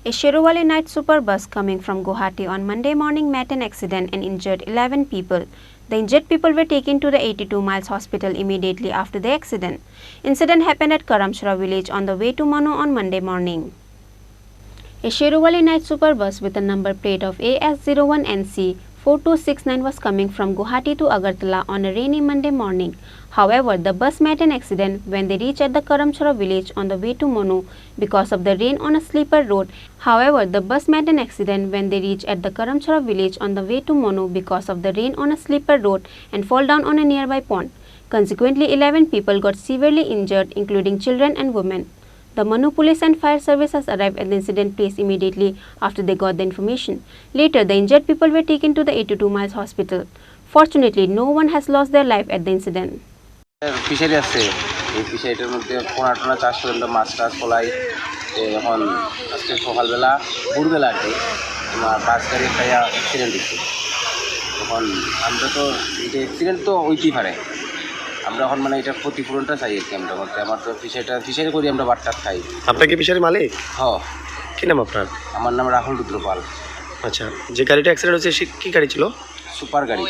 A Serowali night super bus coming from Guwahati on Monday morning met an accident and injured 11 people. The injured people were taken to the 82 miles hospital immediately after the accident. Incident happened at Khorang village on the way to Mano on Monday morning. A Serowali night super bus with a number plate of AS01NC 4269 was coming from Guwahati to Agartala on a rainy Monday morning. However, the bus met an accident when they reached at the Khorang village on the way to Mano because of the rain on a slippery road. However, the bus met an accident when they reached at the Khorang village on the way to Mano because of the rain on a slippery road and fall down on a nearby pond. Consequently, 11 people got severely injured, including children and women. The Manu police and fire services arrived at the incident place immediately after they got the information. Later, the injured people were taken to the 82 miles hospital. Fortunately, no one has lost their life at the incident. Fishery আছে এই ফিশারিটার মধ্যে পোনা টোনা চাষ করে আমরা মাছ টাছ ফলাই এখন আজকে সকালবেলা ভোরবেলা আর কি তোমার বাস গাড়ি খাইয়া অ্যাক্সিডেন্ট হচ্ছে তখন আমরা তো এটা অ্যাক্সিডেন্ট তো হইতেই পারে আমরা এখন মানে এটা ক্ষতিপূরণটা চাই আর কি আমরা মধ্যে আমার তো ফিশারি করি আমরা বাট্টা খাই। আপনার কি ফিশারি মালিক? হ্যাঁ। কী নাম আপনার? আমার নাম রাহুল রুদ্রপাল। আচ্ছা, যে গাড়িটা অ্যাক্সিডেন্ট হচ্ছে সে কী গাড়ি ছিল? সুপার গাড়ি।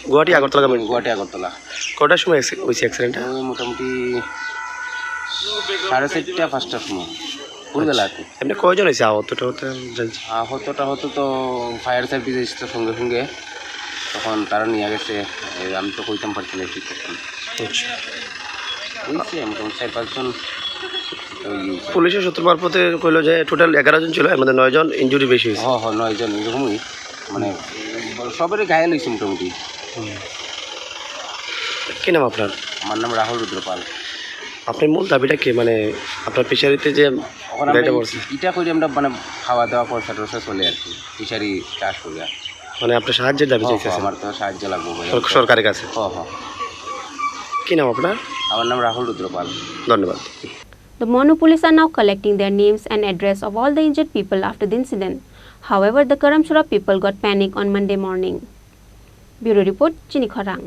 গুয়াহাটি আগরতলা গাড়ি? গুয়াহাটি আগরতলা। কটার সময় হয়েছে অ্যাক্সিডেন্টটা? মোটামুটি 4:30 5টার সময় ভোরবেলা আর কি। এমনি কয়জন হয়েছে আহতটা জানছি? আহত তো ফায়ার সার্ভিস এসেছে সঙ্গে সঙ্গে তখন তারা নিয়ে গেছে আমি তো কইতাম পারছি না ঠিক তখন হয়েছে মোটামুটি 4-5 জন। পুলিশের সূত্র মারফতে কইলো যে টোটাল 11 জন ছিল, এর মধ্যে 9 জন ইনজুরি বেশি হয়েছে। হ্যাঁ 9 জন এরকমই মানে সবারই ঘায়াল হয়েছে মোটামুটি। কী নাম আপনার? আমার নাম রাহুল রুদ্রপাল। আপনার মূল দাবিটা কি, মানে আপনার ফিশারিতে যে ইটা করি আমরা মানে খাওয়া দাওয়া খরচা টরচা চলে আর কি ফিশারি চাষ করি মানে আপনার সাহায্যের দাবি চাইছে? আমার তো সাহায্য লাগবে সরকারের কাছে। হ্যাঁ। কী নাম আপনার? আমার নাম রাহুল রুদ্রপাল। ধন্যবাদ। The Manu police are now collecting their names and address of all the injured people after the incident. However, the Khorang people got panic on Monday morning. Bureau report, Chini Khorang.